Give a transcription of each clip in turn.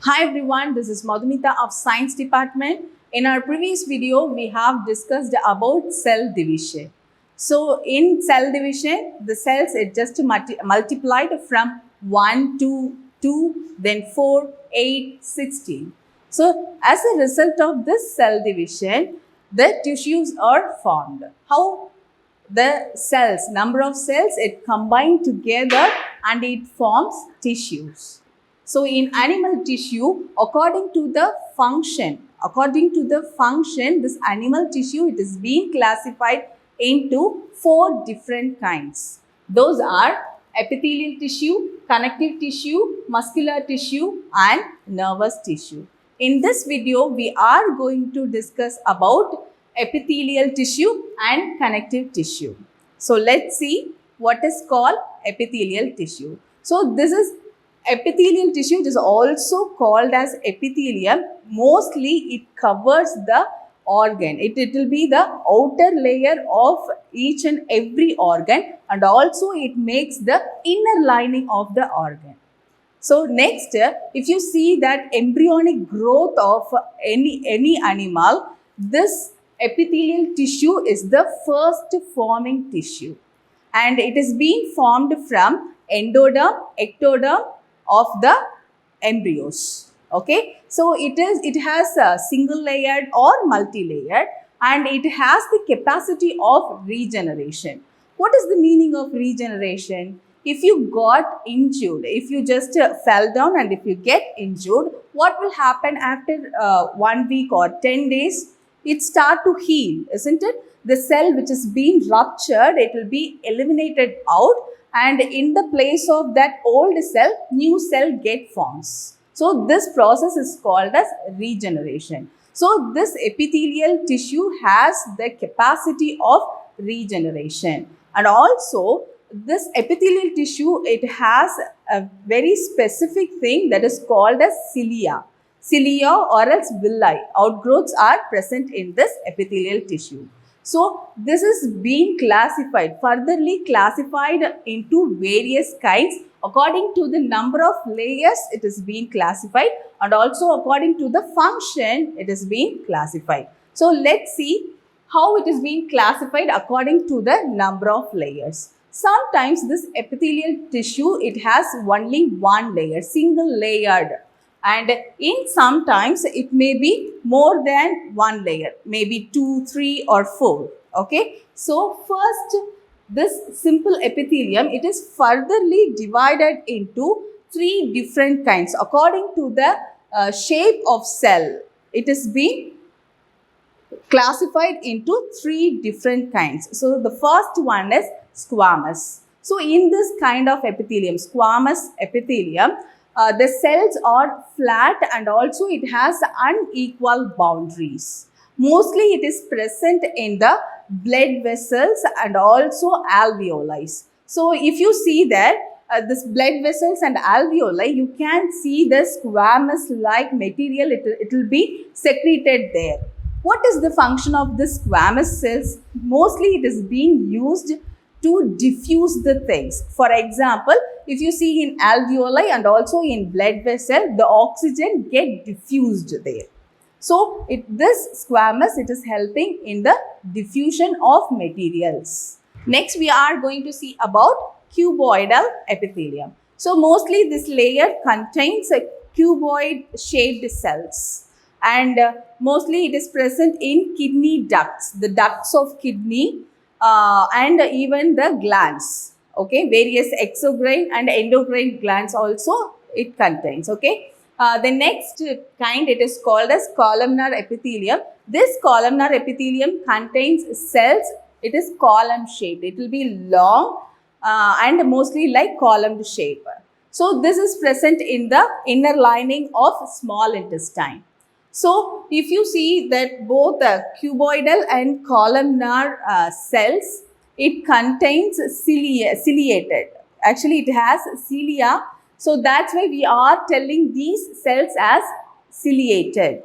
Hi everyone, this is Madhumita of Science Department. In our previous video, we have discussed about cell division. So in cell division, the cells it just multiplied from 1 to 2, then 4, 8, 16. So as a result of this cell division, the tissues are formed. How? The cells, number of cells, it combined together and it forms tissues. So in animal tissue, according to the function, this animal tissue, it is being classified into 4 different kinds. Those are epithelial tissue, connective tissue, muscular tissue and nervous tissue. In this video, we are going to discuss about epithelial tissue and connective tissue. So let's see what is called epithelial tissue. So this is epithelial tissue. It is also called as epithelium. Mostly it covers the organ. It will be the outer layer of each and every organ, and also it makes the inner lining of the organ. So next, if you see that embryonic growth of any animal, this epithelial tissue is the first forming tissue, and it is being formed from endoderm, ectoderm of the embryos. Okay, so it has a single layered or multi-layered, and it has the capacity of regeneration. What is the meaning of regeneration? If you got injured, if you just fell down and if you get injured, what will happen after 1 week or 10 days? It start to heal, isn't it? The cell which is being ruptured, it will be eliminated out, and in the place of that old cell, new cell get forms. So this process is called as regeneration. So this epithelial tissue has the capacity of regeneration, and also this epithelial tissue, it has a very specific thing that is called as cilia. Cilia or else villi, outgrowths are present in this epithelial tissue. So this is being furtherly classified into various kinds. According to the number of layers, it is being classified, and also according to the function, it is being classified. So let's see how it is being classified according to the number of layers. Sometimes this epithelial tissue, it has only one layer, single layered, and in sometimes it may be more than one layer, maybe 2, 3 or 4. Okay, so first, this simple epithelium, it is furtherly divided into 3 different kinds according to the shape of cell. It is being classified into 3 different kinds. So the first one is squamous. So in this kind of epithelium, squamous epithelium, the cells are flat and also it has unequal boundaries. Mostly it is present in the blood vessels and also alveoli. So if you see that this blood vessels and alveoli, you can see the squamous like material, it will be secreted there. What is the function of this squamous cells? Mostly it is being used to diffuse the things. For example, if you see in alveoli and also in blood vessel, the oxygen get diffused there. So this squamous, it is helping in the diffusion of materials. Next, we are going to see about cuboidal epithelium. So mostly this layer contains a cuboid shaped cells, and mostly it is present in kidney ducts, the ducts of kidney, and even the glands. Okay, various exocrine and endocrine glands also it contains. Okay, the next kind, it is called as columnar epithelium. This columnar epithelium contains cells. It is column shaped. It will be long and mostly like column shape. So this is present in the inner lining of small intestine. So if you see that both the cuboidal and columnar cells, it contains ciliated. Actually, it has cilia. So that's why we are telling these cells as ciliated,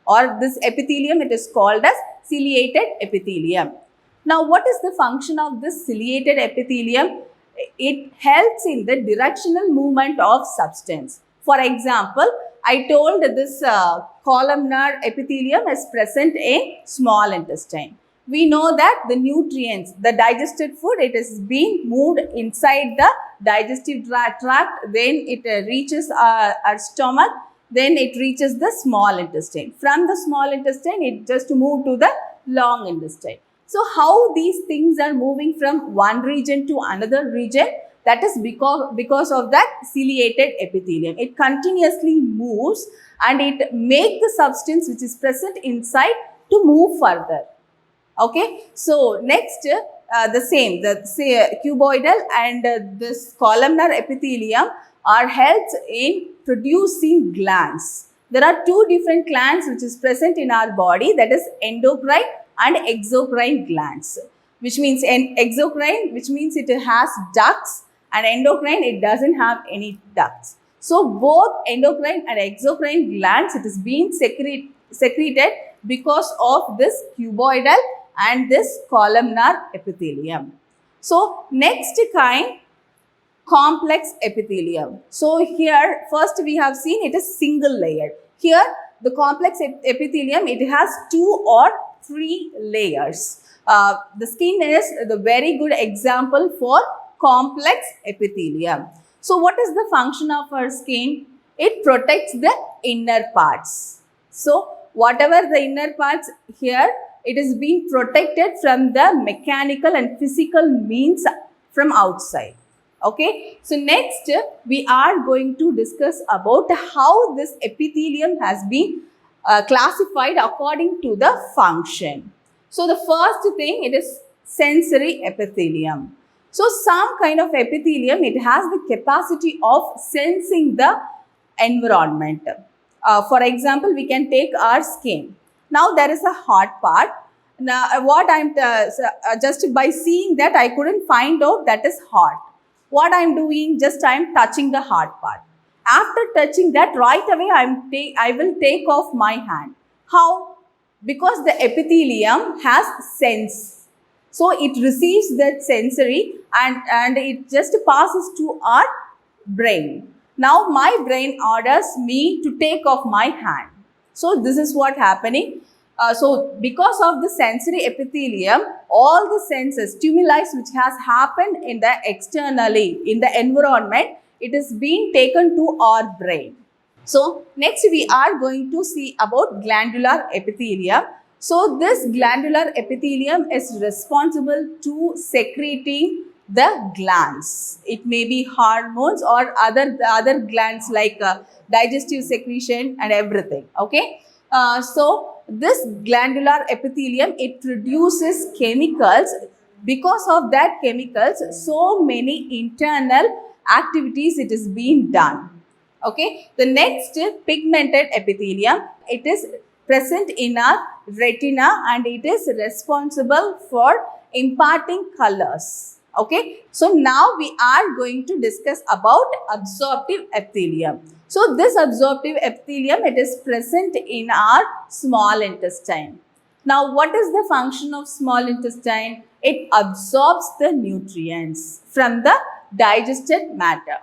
or this epithelium, it is called as ciliated epithelium. Now, what is the function of this ciliated epithelium? It helps in the directional movement of substance. For example, I told this columnar epithelium is present in small intestine. We know that the nutrients, the digested food, it is being moved inside the digestive tract, then it reaches our stomach, then it reaches the small intestine. From the small intestine, it just moved to the long intestine. So how these things are moving from one region to another region? That is because of that ciliated epithelium. It continuously moves and it makes the substance which is present inside to move further. Okay, so next the cuboidal and this columnar epithelium are held in producing glands. There are two different glands which is present in our body, that is endocrine and exocrine glands, which means exocrine, which means it has ducts, and endocrine, it doesn't have any ducts. So both endocrine and exocrine glands, it is being secreted because of this cuboidal and this columnar epithelium. So next kind, complex epithelium. So here first we have seen it is single layer. Here the complex epithelium, it has 2 or 3 layers. The skin is the very good example for complex epithelium. So what is the function of our skin? It protects the inner parts. So whatever the inner parts here, it is being protected from the mechanical and physical means from outside. Okay, so next we are going to discuss about how this epithelium has been classified according to the function. So the first thing, it is sensory epithelium. So some kind of epithelium, it has the capacity of sensing the environment. For example, we can take our skin. Now there is a hot part. Now what I'm just by seeing that, I couldn't find out that is hot. What I'm doing, just I'm touching the hot part. After touching that, right away I will take off my hand. How? Because the epithelium has sense. So it receives that sensory and it just passes to our brain. Now my brain orders me to take off my hand. So this is what happening. So because of the sensory epithelium, all the senses, stimuli which has happened in the externally, in the environment, it is being taken to our brain. So next we are going to see about glandular epithelium. So this glandular epithelium is responsible to secreting the glands. It may be hormones or other glands like digestive secretion and everything. Okay. So this glandular epithelium, it produces chemicals. Because of that chemicals, so many internal activities it is being done. Okay. The next pigmented epithelium, it is present in our retina and it is responsible for imparting colors. Okay. So now we are going to discuss about absorptive epithelium. So this absorptive epithelium, it is present in our small intestine. Now what is the function of small intestine? It absorbs the nutrients from the digested matter.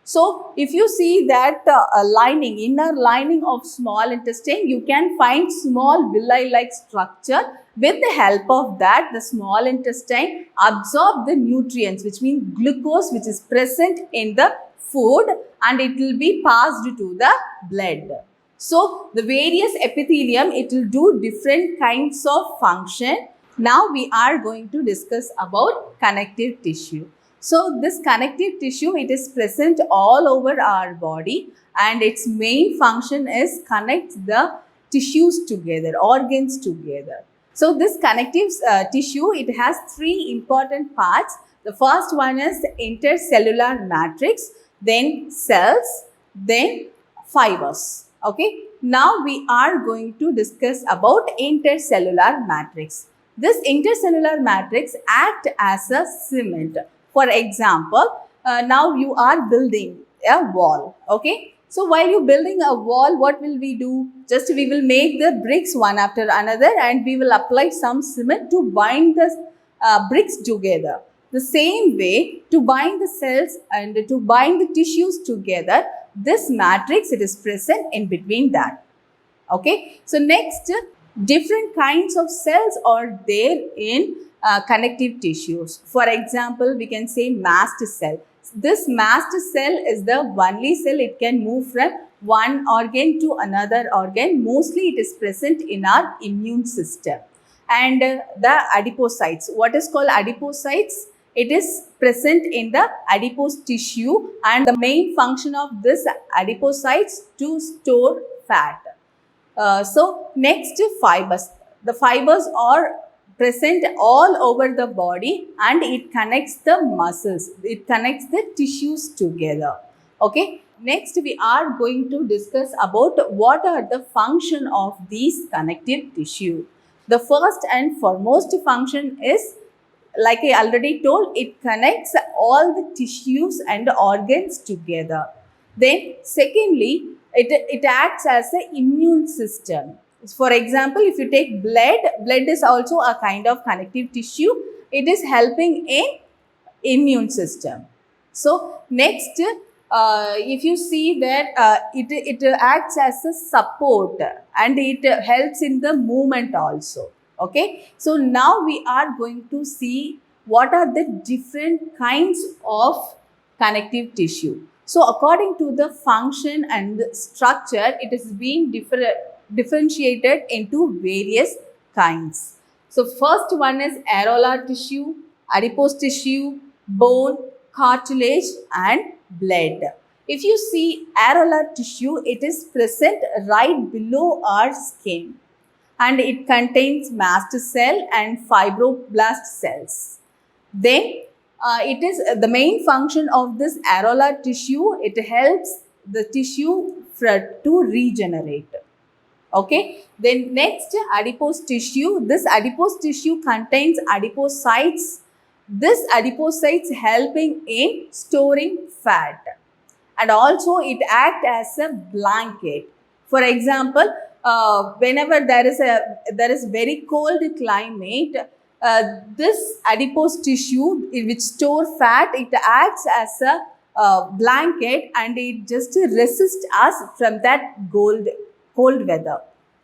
So if you see that inner lining of small intestine, you can find small villi-like structure. With the help of that, the small intestine absorb the nutrients, which means glucose, which is present in the food, and it will be passed to the blood. So the various epithelium, it will do different kinds of function. Now we are going to discuss about connective tissue. So this connective tissue, it is present all over our body and its main function is connect the tissues together, organs together. So this connective tissue, it has 3 important parts. The first one is the intercellular matrix, then cells, then fibers. Okay. Now we are going to discuss about intercellular matrix. This intercellular matrix acts as a cement. For example, now you are building a wall. Okay. So while you building a wall, what will we do? Just we will make the bricks one after another and we will apply some cement to bind the bricks together. The same way, to bind the cells and to bind the tissues together, this matrix, it is present in between that. Okay, so next, different kinds of cells are there in connective tissues. For example, we can say mast cell. This mast cell is the only cell, it can move from one organ to another organ. Mostly it is present in our immune system. And the adipocytes, what is called adipocytes? It is present in the adipose tissue, and the main function of this adipocytes to store fat. So next, fibers. The fibers are present all over the body and it connects the muscles. It connects the tissues together. Okay. Next, we are going to discuss about what are the function of these connective tissue. The first and foremost function is, like I already told, it connects all the tissues and organs together. Then secondly, it acts as an immune system. For example, if you take blood is also a kind of connective tissue. It is helping in immune system. So next, if you see that it acts as a support and it helps in the movement also. Okay, so now we are going to see what are the different kinds of connective tissue. So according to the function and the structure, it is being differentiated into various kinds. So first one is areolar tissue, adipose tissue, bone, cartilage and blood. If you see areolar tissue, it is present right below our skin and it contains mast cell and fibroblast cells. Then it is the main function of this areolar tissue. It helps the tissue to regenerate. Okay. Then next, adipose tissue. This adipose tissue contains adipocytes. This adipocytes helping in storing fat, and also it acts as a blanket. For example, whenever there is very cold climate, this adipose tissue which store fat, it acts as a blanket and it just resists us from that cold weather.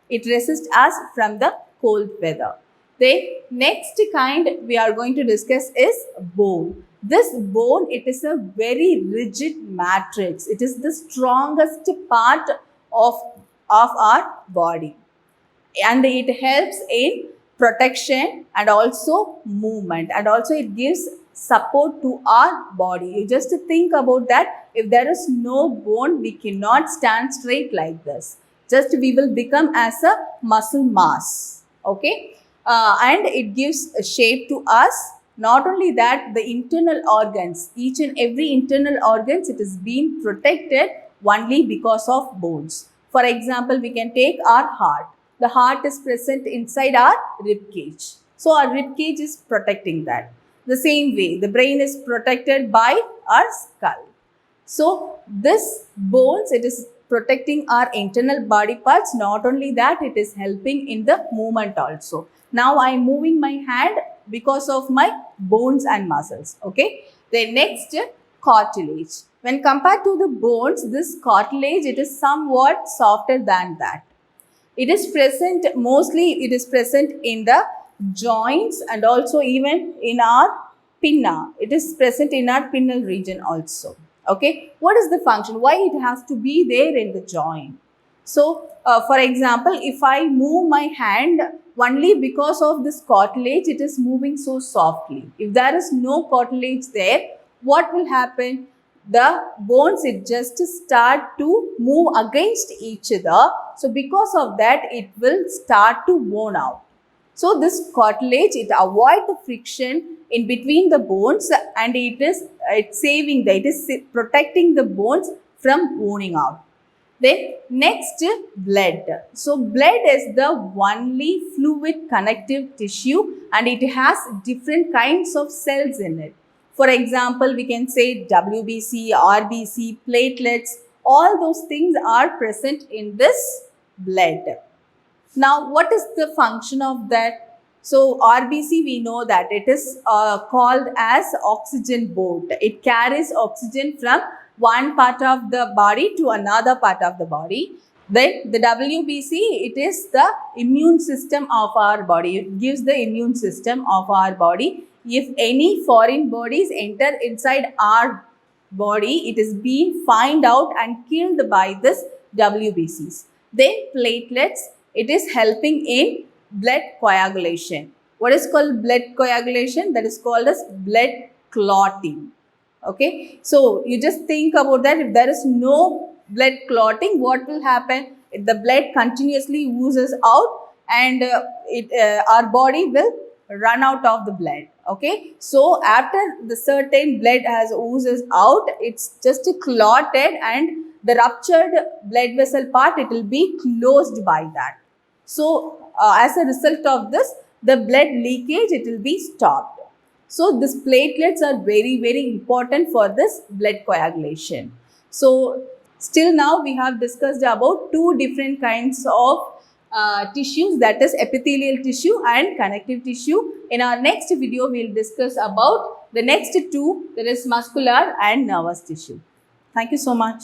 It resists us from the cold weather. The next kind we are going to discuss is bone. This bone, it is a very rigid matrix. It is the strongest part of our body, and it helps in protection and also movement, and also it gives support to our body. You just think about that. If there is no bone, we cannot stand straight like this. Just we will become as a muscle mass. Okay. And it gives a shape to us. Not only that, the internal organs, each and every internal organs, it is being protected only because of bones. For example, we can take our heart. The heart is present inside our rib cage. So our rib cage is protecting that. The same way, the brain is protected by our skull. So this bones, it is protecting our internal body parts. Not only that, it is helping in the movement also. Now I am moving my hand because of my bones and muscles. Okay. The next, cartilage. When compared to the bones, this cartilage, it is somewhat softer than that. It is present, mostly it is present in the joints and also even in our pinna. It is present in our pinnal region also. Okay. What is the function? Why it has to be there in the joint? So, for example, if I move my hand only because of this cartilage, it is moving so softly. If there is no cartilage there, what will happen? The bones, it just start to move against each other. So, because of that, it will start to worn out. So, this cartilage, it avoids the friction in between the bones and it is protecting the bones from worning out. Then next, blood. So blood is the only fluid connective tissue and it has different kinds of cells in it. For example, we can say WBC, RBC, platelets, all those things are present in this blood. Now, what is the function of that? So RBC, we know that it is called as oxygen boat. It carries oxygen from one part of the body to another part of the body. Then the WBC, it is the immune system of our body. It gives the immune system of our body. If any foreign bodies enter inside our body, it is being found out and killed by this WBCs. Then platelets, it is helping in blood coagulation. What is called blood coagulation? That is called as blood clotting. Okay, so you just think about that. If there is no blood clotting, what will happen? If the blood continuously oozes out, and our body will run out of the blood. Okay, so after the certain blood has oozes out, it's just clotted, and the ruptured blood vessel part, it will be closed by that. So as a result of this, the blood leakage, it will be stopped. So these platelets are very, very important for this blood coagulation. So still now we have discussed about two different kinds of tissues, that is epithelial tissue and connective tissue. In our next video, we will discuss about the next two, that is muscular and nervous tissue. Thank you so much.